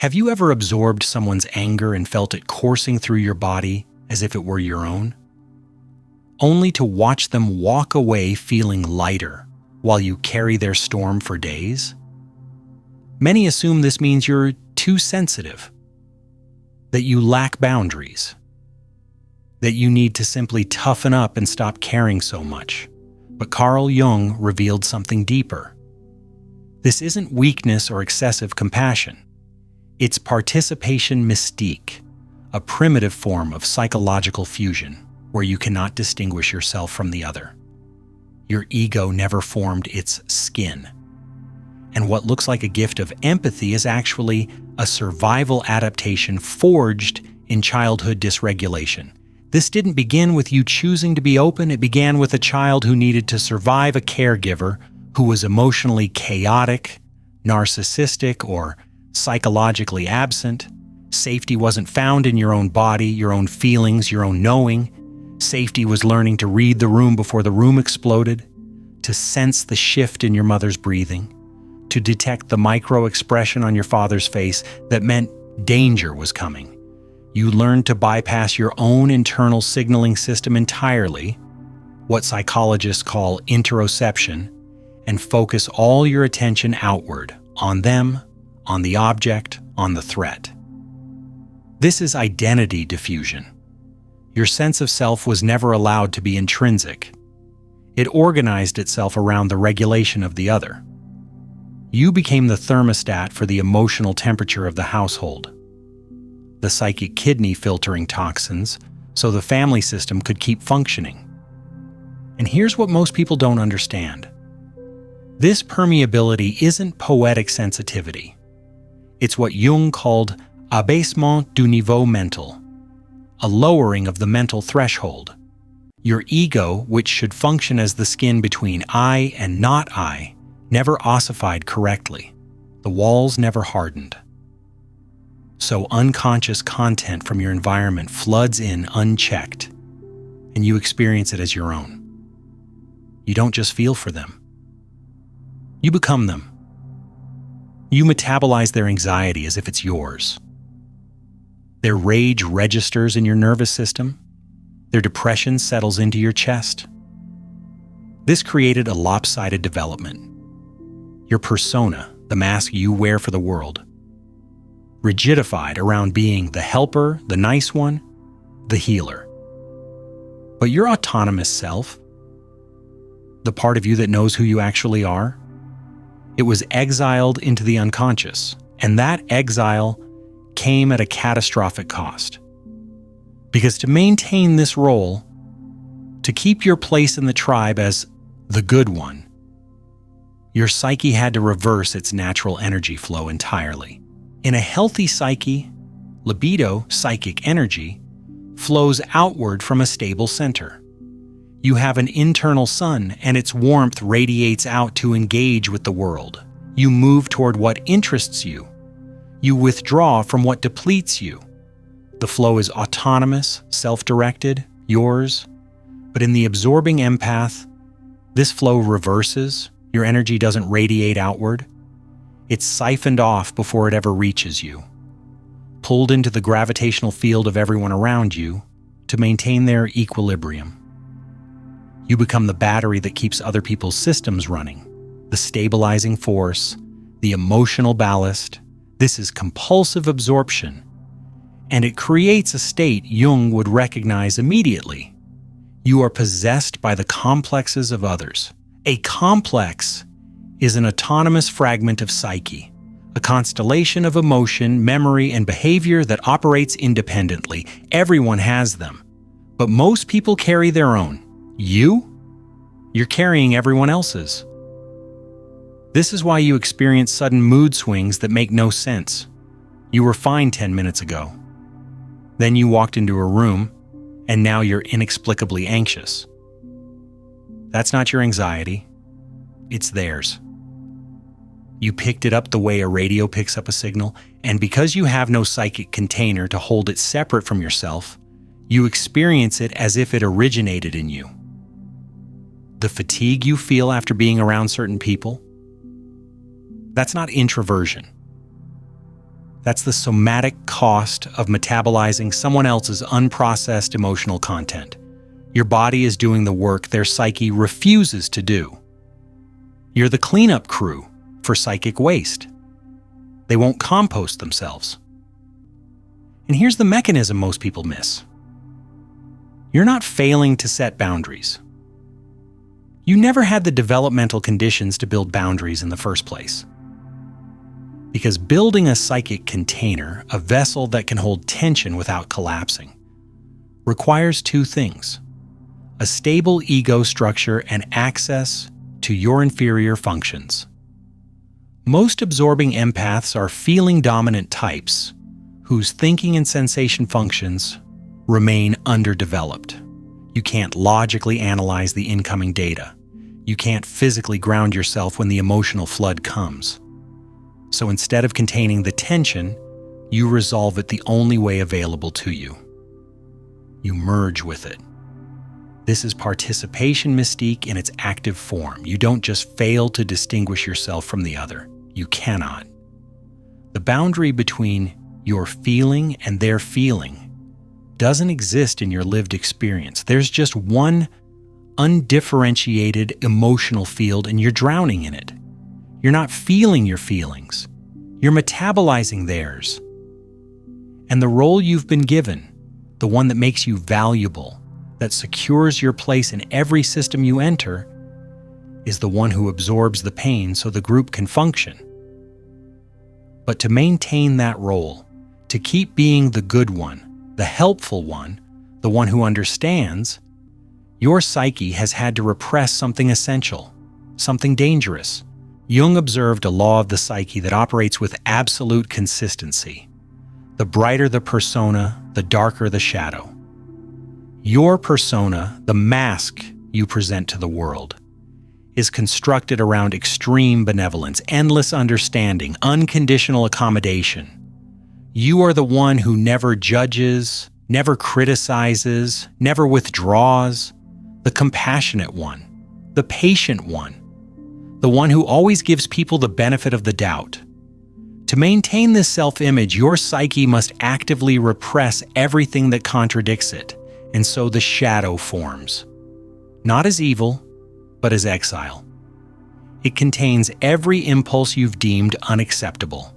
Have you ever absorbed someone's anger and felt it coursing through your body as if it were your own? Only to watch them walk away feeling lighter while you carry their storm for days? Many assume this means you're too sensitive, that you lack boundaries, that you need to simply toughen up and stop caring so much. But Carl Jung revealed something deeper. This isn't weakness or excessive compassion. It's participation mystique, a primitive form of psychological fusion where you cannot distinguish yourself from the other. Your ego never formed its skin. And what looks like a gift of empathy is actually a survival adaptation forged in childhood dysregulation. This didn't begin with you choosing to be open. It began with a child who needed to survive a caregiver who was emotionally chaotic, narcissistic, or psychologically absent. Safety wasn't found in your own body, your own feelings, your own knowing. Safety was learning to read the room before the room exploded, to sense the shift in your mother's breathing, to detect the micro-expression on your father's face that meant danger was coming. You learned to bypass your own internal signaling system entirely, what psychologists call interoception, and focus all your attention outward, on them, on the object, on the threat. This is identity diffusion. Your sense of self was never allowed to be intrinsic. It organized itself around the regulation of the other. You became the thermostat for the emotional temperature of the household, the psychic kidney filtering toxins so the family system could keep functioning. And here's what most people don't understand. This permeability isn't poetic sensitivity. It's what Jung called abaissement du niveau mental, a lowering of the mental threshold. Your ego, which should function as the skin between I and not I, never ossified correctly. The walls never hardened. So unconscious content from your environment floods in unchecked, and you experience it as your own. You don't just feel for them. You become them. You metabolize their anxiety as if it's yours. Their rage registers in your nervous system. Their depression settles into your chest. This created a lopsided development. Your persona, the mask you wear for the world, rigidified around being the helper, the nice one, the healer. But your autonomous self, the part of you that knows who you actually are, it was exiled into the unconscious, and that exile came at a catastrophic cost. Because to maintain this role, to keep your place in the tribe as the good one, your psyche had to reverse its natural energy flow entirely. In a healthy psyche, libido, psychic energy, flows outward from a stable center. You have an internal sun, and its warmth radiates out to engage with the world. You move toward what interests you. You withdraw from what depletes you. The flow is autonomous, self-directed, yours. But in the absorbing empath, this flow reverses. Your energy doesn't radiate outward. It's siphoned off before it ever reaches you, pulled into the gravitational field of everyone around you to maintain their equilibrium. You become the battery that keeps other people's systems running, the stabilizing force, the emotional ballast. This is compulsive absorption, and it creates a state Jung would recognize immediately. You are possessed by the complexes of others. A complex is an autonomous fragment of psyche, a constellation of emotion, memory, and behavior that operates independently. Everyone has them, but most people carry their own. You're carrying everyone else's. This is why you experience sudden mood swings that make no sense. You were fine 10 minutes ago. Then you walked into a room, and now you're inexplicably anxious. That's not your anxiety. It's theirs. You picked it up the way a radio picks up a signal, and because you have no psychic container to hold it separate from yourself, you experience it as if it originated in you. The fatigue you feel after being around certain people, that's not introversion. That's the somatic cost of metabolizing someone else's unprocessed emotional content. Your body is doing the work their psyche refuses to do. You're the cleanup crew for psychic waste. They won't compost themselves. And here's the mechanism most people miss. You're not failing to set boundaries. You never had the developmental conditions to build boundaries in the first place. Because building a psychic container, a vessel that can hold tension without collapsing, requires two things: a stable ego structure and access to your inferior functions. Most absorbing empaths are feeling-dominant types whose thinking and sensation functions remain underdeveloped. You can't logically analyze the incoming data. You can't physically ground yourself when the emotional flood comes. So instead of containing the tension, you resolve it the only way available to you. You merge with it. This is participation mystique in its active form. You don't just fail to distinguish yourself from the other. You cannot. The boundary between your feeling and their feeling doesn't exist in your lived experience. There's just one undifferentiated emotional field, and you're drowning in it. You're not feeling your feelings. You're metabolizing theirs. And the role you've been given, the one that makes you valuable, that secures your place in every system you enter, is the one who absorbs the pain so the group can function. But to maintain that role, to keep being the good one, the helpful one, the one who understands, your psyche has had to repress something essential, something dangerous. Jung observed a law of the psyche that operates with absolute consistency. The brighter the persona, the darker the shadow. Your persona, the mask you present to the world, is constructed around extreme benevolence, endless understanding, unconditional accommodation. You are the one who never judges, never criticizes, never withdraws, the compassionate one, the patient one, the one who always gives people the benefit of the doubt. To maintain this self-image, your psyche must actively repress everything that contradicts it, and so the shadow forms. Not as evil, but as exile. It contains every impulse you've deemed unacceptable.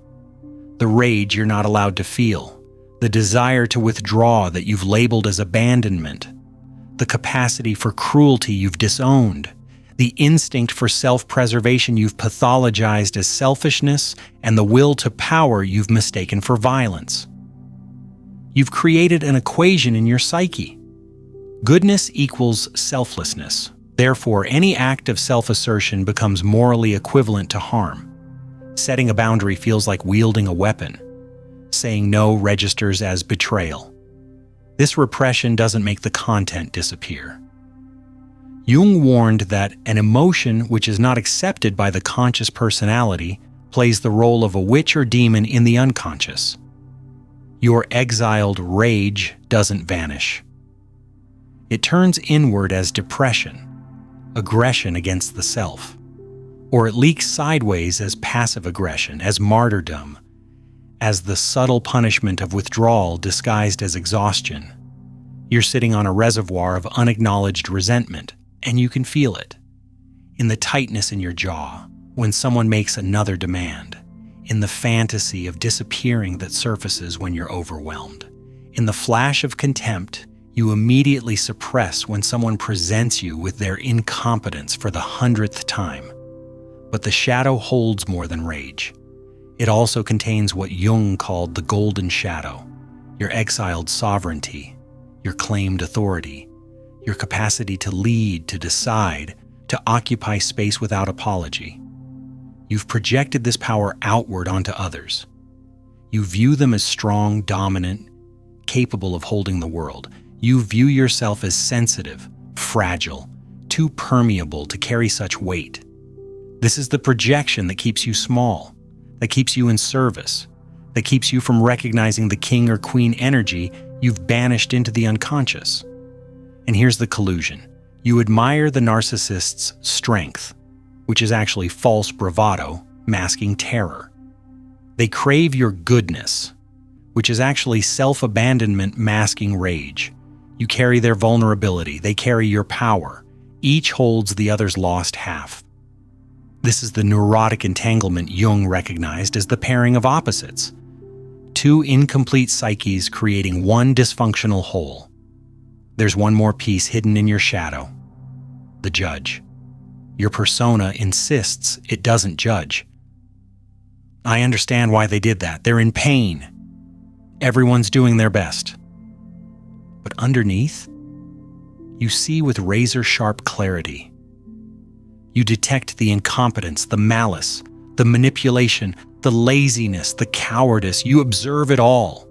The rage you're not allowed to feel, the desire to withdraw that you've labeled as abandonment, the capacity for cruelty you've disowned, the instinct for self-preservation you've pathologized as selfishness, and the will to power you've mistaken for violence. You've created an equation in your psyche. Goodness equals selflessness. Therefore, any act of self-assertion becomes morally equivalent to harm. Setting a boundary feels like wielding a weapon. Saying no registers as betrayal. This repression doesn't make the content disappear. Jung warned that an emotion which is not accepted by the conscious personality plays the role of a witch or demon in the unconscious. Your exiled rage doesn't vanish. It turns inward as depression, aggression against the self, or it leaks sideways as passive aggression, as martyrdom, as the subtle punishment of withdrawal disguised as exhaustion. You're sitting on a reservoir of unacknowledged resentment, and you can feel it. In the tightness in your jaw, when someone makes another demand. In the fantasy of disappearing that surfaces when you're overwhelmed. In the flash of contempt you immediately suppress when someone presents you with their incompetence for the 100th time. But the shadow holds more than rage. It also contains what Jung called the golden shadow, your exiled sovereignty, your claimed authority, your capacity to lead, to decide, to occupy space without apology. You've projected this power outward onto others. You view them as strong, dominant, capable of holding the world. You view yourself as sensitive, fragile, too permeable to carry such weight. This is the projection that keeps you small, that keeps you in service, that keeps you from recognizing the king or queen energy you've banished into the unconscious. And here's the collusion. You admire the narcissist's strength, which is actually false bravado, masking terror. They crave your goodness, which is actually self-abandonment masking rage. You carry their vulnerability. They carry your power. Each holds the other's lost half. This is the neurotic entanglement Jung recognized as the pairing of opposites. Two incomplete psyches creating one dysfunctional whole. There's one more piece hidden in your shadow: the judge. Your persona insists it doesn't judge. I understand why they did that. They're in pain. Everyone's doing their best. But underneath, you see with razor-sharp clarity. You detect the incompetence, the malice, the manipulation, the laziness, the cowardice. You observe it all.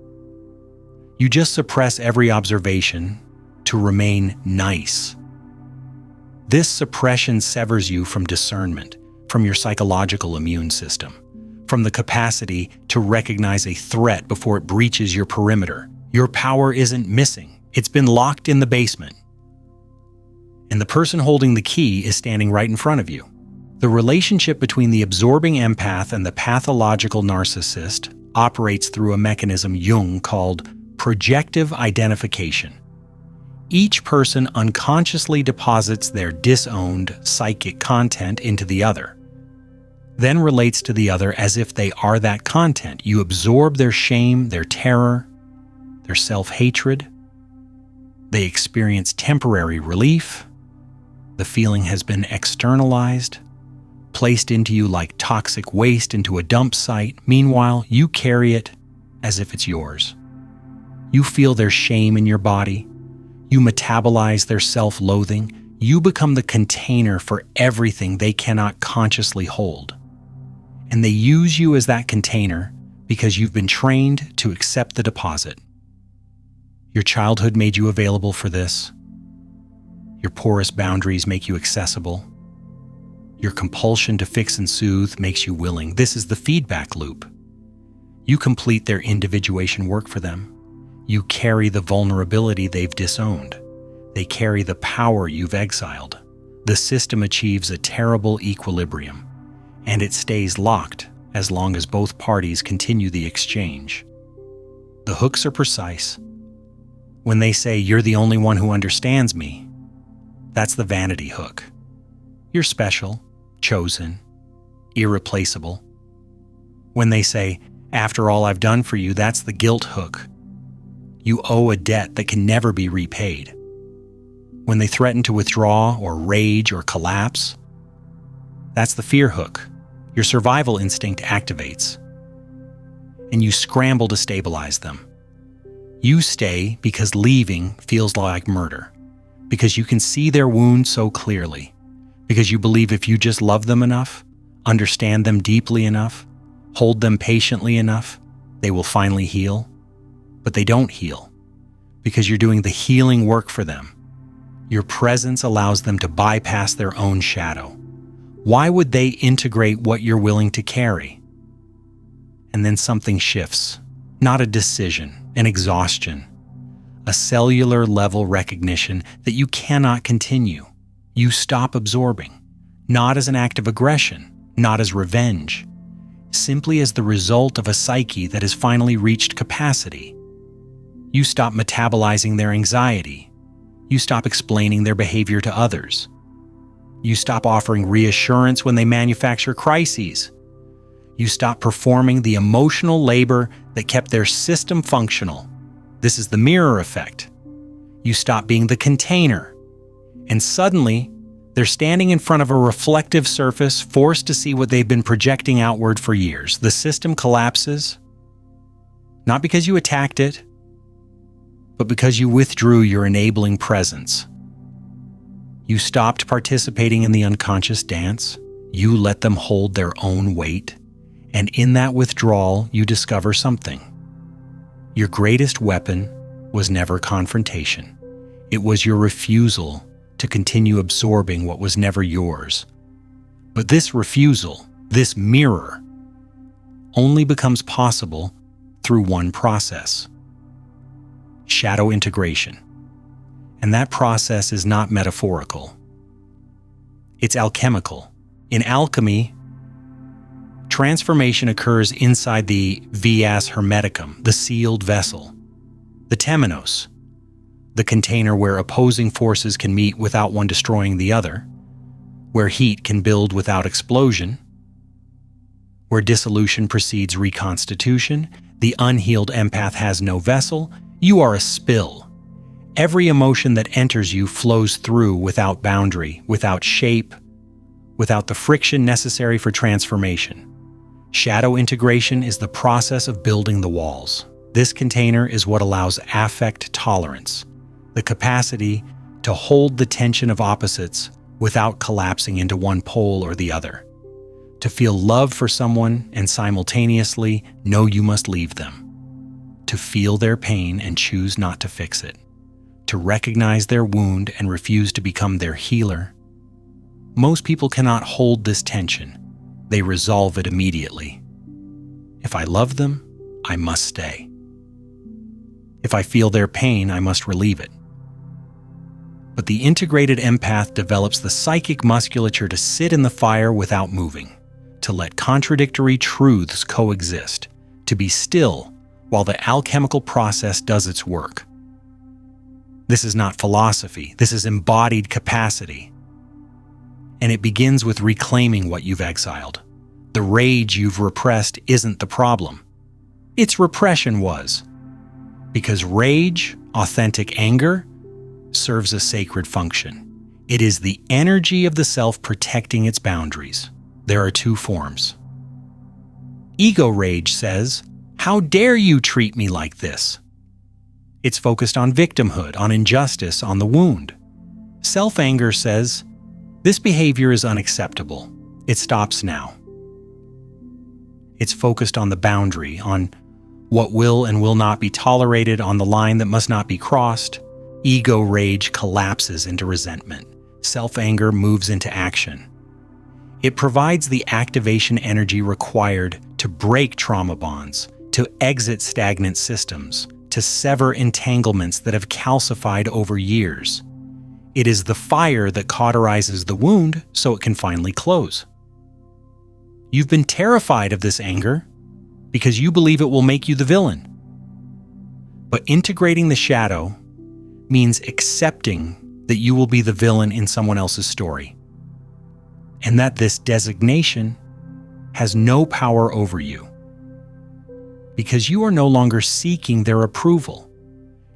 You just suppress every observation to remain nice. This suppression severs you from discernment, from your psychological immune system, from the capacity to recognize a threat before it breaches your perimeter. Your power isn't missing. It's been locked in the basement. And the person holding the key is standing right in front of you. The relationship between the absorbing empath and the pathological narcissist operates through a mechanism Jung called projective identification. Each person unconsciously deposits their disowned psychic content into the other, then relates to the other as if they are that content. You absorb their shame, their terror, their self-hatred. They experience temporary relief. The feeling has been externalized, placed into you like toxic waste into a dump site. Meanwhile, you carry it as if it's yours. You feel their shame in your body. You metabolize their self-loathing. You become the container for everything they cannot consciously hold. And they use you as that container because you've been trained to accept the deposit. Your childhood made you available for this. Your porous boundaries make you accessible. Your compulsion to fix and soothe makes you willing. This is the feedback loop. You complete their individuation work for them. You carry the vulnerability they've disowned. They carry the power you've exiled. The system achieves a terrible equilibrium, and it stays locked as long as both parties continue the exchange. The hooks are precise. When they say, "You're the only one who understands me," that's the vanity hook. You're special, chosen, irreplaceable. When they say, "After all I've done for you," that's the guilt hook. You owe a debt that can never be repaid. When they threaten to withdraw or rage or collapse, that's the fear hook. Your survival instinct activates, and you scramble to stabilize them. You stay because leaving feels like murder, because you can see their wounds so clearly, because you believe if you just love them enough, understand them deeply enough, hold them patiently enough, they will finally heal. But they don't heal, because you're doing the healing work for them. Your presence allows them to bypass their own shadow. Why would they integrate what you're willing to carry? And then something shifts. Not a decision, an exhaustion, a cellular level recognition that you cannot continue. You stop absorbing, not as an act of aggression, not as revenge, simply as the result of a psyche that has finally reached capacity. You stop metabolizing their anxiety. You stop explaining their behavior to others. You stop offering reassurance when they manufacture crises. You stop performing the emotional labor that kept their system functional. This is the mirror effect. You stop being the container. And suddenly, they're standing in front of a reflective surface, forced to see what they've been projecting outward for years. The system collapses, not because you attacked it, but because you withdrew your enabling presence. You stopped participating in the unconscious dance. You let them hold their own weight. And in that withdrawal, you discover something. Your greatest weapon was never confrontation. It was your refusal to continue absorbing what was never yours. But this refusal, this mirror, only becomes possible through one process: shadow integration. And that process is not metaphorical. It's alchemical. In alchemy, Transformation occurs inside the vas hermeticum, the sealed vessel, the temenos, the container where opposing forces can meet without one destroying the other, where heat can build without explosion, where dissolution precedes reconstitution. The unhealed empath has no vessel. You are a spill. Every emotion that enters you flows through without boundary, without shape, without the friction necessary for transformation. Shadow integration is the process of building the walls. This container is what allows affect tolerance, the capacity to hold the tension of opposites without collapsing into one pole or the other. To feel love for someone and simultaneously know you must leave them. To feel their pain and choose not to fix it. To recognize their wound and refuse to become their healer. Most people cannot hold this tension. They resolve it immediately. If I love them, I must stay. If I feel their pain, I must relieve it. But the integrated empath develops the psychic musculature to sit in the fire without moving, to let contradictory truths coexist, to be still while the alchemical process does its work. This is not philosophy, this is embodied capacity. And it begins with reclaiming what you've exiled. The rage you've repressed isn't the problem. Its repression was. Because rage, authentic anger, serves a sacred function. It is the energy of the self protecting its boundaries. There are two forms. Ego rage says, "How dare you treat me like this?" It's focused on victimhood, on injustice, on the wound. Self-anger says, "This behavior is unacceptable. It stops now." It's focused on the boundary, on what will and will not be tolerated, on the line that must not be crossed. Ego rage collapses into resentment. Self-anger moves into action. It provides the activation energy required to break trauma bonds, to exit stagnant systems, to sever entanglements that have calcified over years. It is the fire that cauterizes the wound so it can finally close. You've been terrified of this anger because you believe it will make you the villain. But integrating the shadow means accepting that you will be the villain in someone else's story, and that this designation has no power over you, because you are no longer seeking their approval.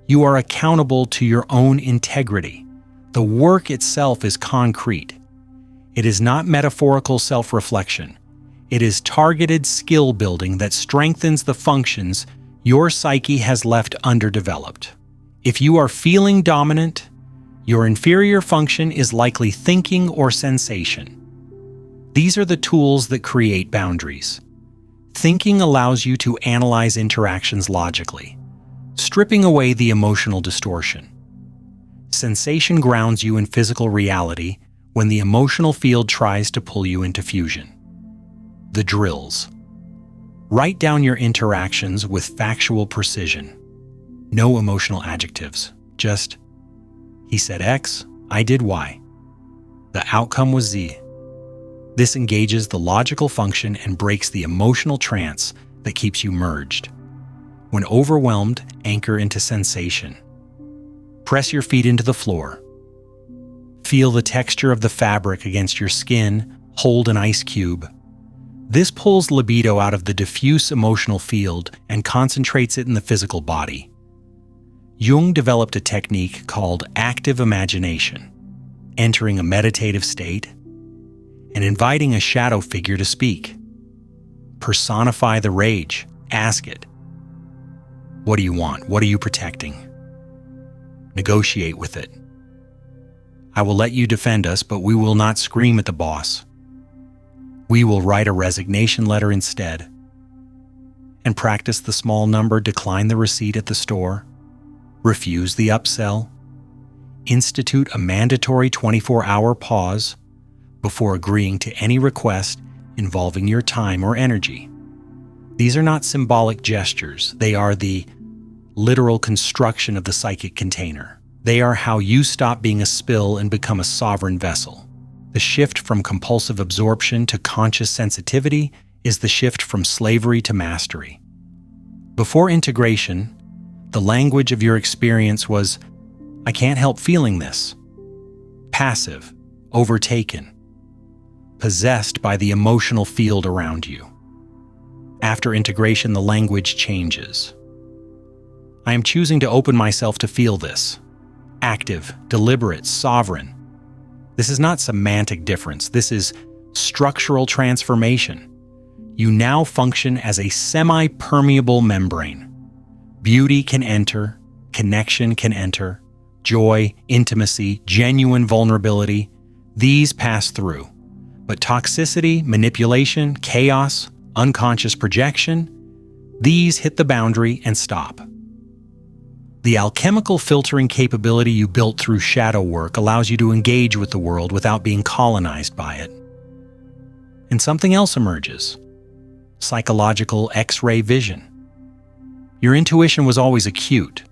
You are accountable to your own integrity. The work itself is concrete. It is not metaphorical self-reflection. It is targeted skill building that strengthens the functions your psyche has left underdeveloped. If you are feeling dominant, your inferior function is likely thinking or sensation. These are the tools that create boundaries. Thinking allows you to analyze interactions logically, stripping away the emotional distortion. Sensation grounds you in physical reality when the emotional field tries to pull you into fusion. The drills. Write down your interactions with factual precision. No emotional adjectives, just, he said X, I did Y. The outcome was Z. This engages the logical function and breaks the emotional trance that keeps you merged. When overwhelmed, anchor into sensation. Press your feet into the floor. Feel the texture of the fabric against your skin, hold an ice cube. This pulls libido out of the diffuse emotional field and concentrates it in the physical body. Jung developed a technique called active imagination, entering a meditative state and inviting a shadow figure to speak. Personify the rage. Ask it. What do you want? What are you protecting? Negotiate with it. I will let you defend us, but we will not scream at the boss. We will write a resignation letter instead. And practice the small number, decline the receipt at the store, refuse the upsell, institute a mandatory 24-hour pause before agreeing to any request involving your time or energy. These are not symbolic gestures. They are the literal construction of the psychic container. They are how you stop being a spill and become a sovereign vessel. The shift from compulsive absorption to conscious sensitivity is the shift from slavery to mastery. Before integration, the language of your experience was, "I can't help feeling this." Passive, overtaken, possessed by the emotional field around you. After integration, the language changes. "I am choosing to open myself to feel this." Active, deliberate, sovereign. This is not semantic difference. This is structural transformation. You now function as a semi-permeable membrane. Beauty can enter, connection can enter, joy, intimacy, genuine vulnerability. These pass through. But toxicity, manipulation, chaos, unconscious projection, these hit the boundary and stop. The alchemical filtering capability you built through shadow work allows you to engage with the world without being colonized by it. And something else emerges: psychological X-ray vision. Your intuition was always acute,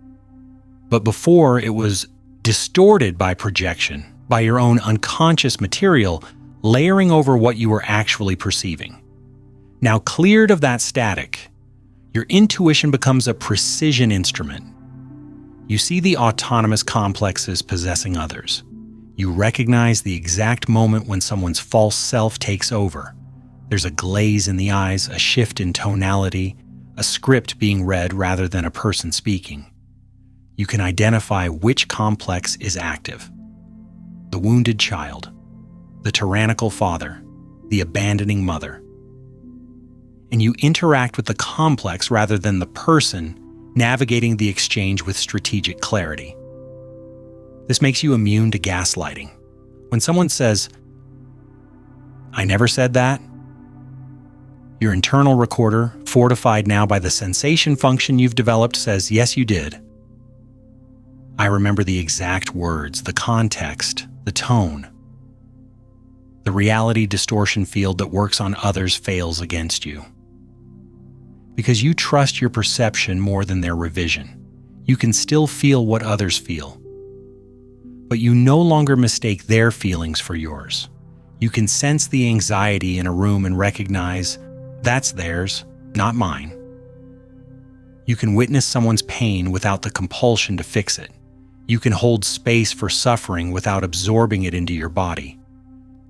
but before it was distorted by projection, by your own unconscious material layering over what you were actually perceiving. Now cleared of that static, your intuition becomes a precision instrument. You see the autonomous complexes possessing others. You recognize the exact moment when someone's false self takes over. There's a glaze in the eyes, a shift in tonality, a script being read rather than a person speaking. You can identify which complex is active: the wounded child, the tyrannical father, the abandoning mother. And you interact with the complex rather than the person, navigating the exchange with strategic clarity. This makes you immune to gaslighting. When someone says, "I never said that," your internal recorder, fortified now by the sensation function you've developed, says, "Yes, you did. I remember the exact words, the context, the tone." The reality distortion field that works on others fails against you. Because you trust your perception more than their revision. You can still feel what others feel. But you no longer mistake their feelings for yours. You can sense the anxiety in a room and recognize, that's theirs, not mine. You can witness someone's pain without the compulsion to fix it. You can hold space for suffering without absorbing it into your body.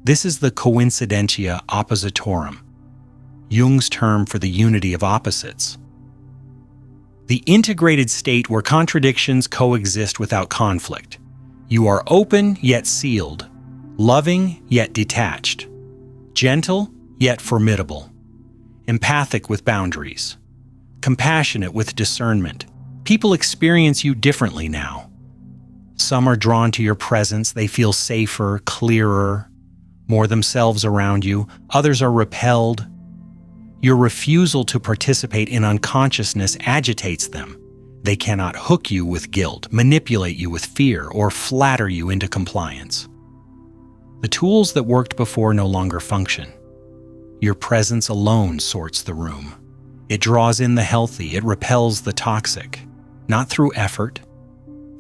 This is the coincidentia oppositorum, Jung's term for the unity of opposites. The integrated state where contradictions coexist without conflict. You are open yet sealed, loving yet detached, gentle yet formidable, empathic with boundaries, compassionate with discernment. People experience you differently now. Some are drawn to your presence. They feel safer, clearer, more themselves around you. Others are repelled. Your refusal to participate in unconsciousness agitates them. They cannot hook you with guilt, manipulate you with fear, or flatter you into compliance. The tools that worked before no longer function. Your presence alone sorts the room. It draws in the healthy, it repels the toxic, not through effort,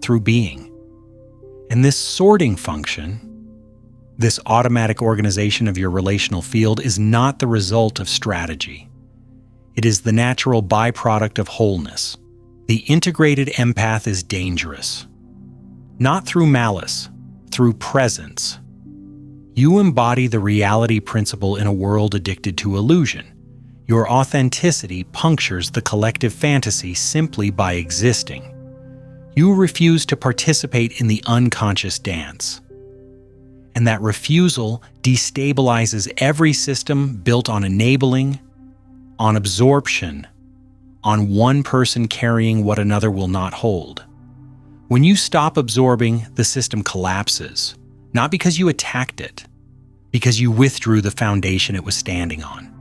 through being. And this sorting function, this automatic organization of your relational field, is not the result of strategy. It is the natural byproduct of wholeness. The integrated empath is dangerous. Not through malice, through presence. You embody the reality principle in a world addicted to illusion. Your authenticity punctures the collective fantasy simply by existing. You refuse to participate in the unconscious dance. And that refusal destabilizes every system built on enabling, on absorption, on one person carrying what another will not hold. When you stop absorbing, the system collapses, not because you attacked it, because you withdrew the foundation it was standing on.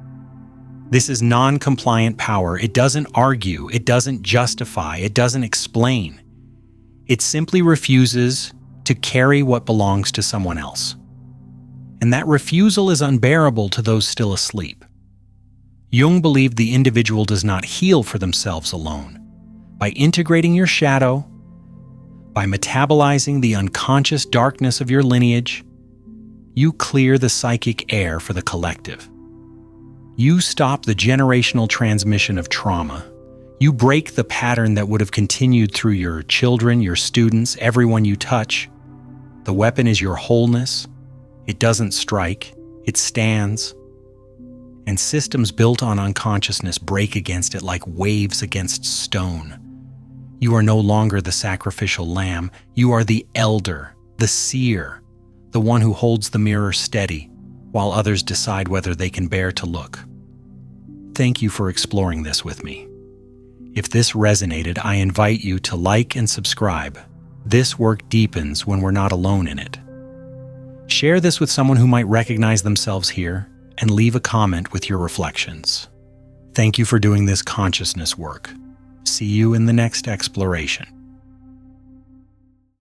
This is non-compliant power. It doesn't argue, it doesn't justify, it doesn't explain. It simply refuses to carry what belongs to someone else. And that refusal is unbearable to those still asleep. Jung believed the individual does not heal for themselves alone. By integrating your shadow, by metabolizing the unconscious darkness of your lineage, you clear the psychic air for the collective. You stop the generational transmission of trauma. You break the pattern that would have continued through your children, your students, everyone you touch. The weapon is your wholeness. It doesn't strike, it stands. And systems built on unconsciousness break against it like waves against stone. You are no longer the sacrificial lamb. You are the elder, the seer, the one who holds the mirror steady while others decide whether they can bear to look. Thank you for exploring this with me. If this resonated, I invite you to like and subscribe. This work deepens when we're not alone in it. Share this with someone who might recognize themselves here, and leave a comment with your reflections. Thank you for doing this consciousness work. See you in the next exploration.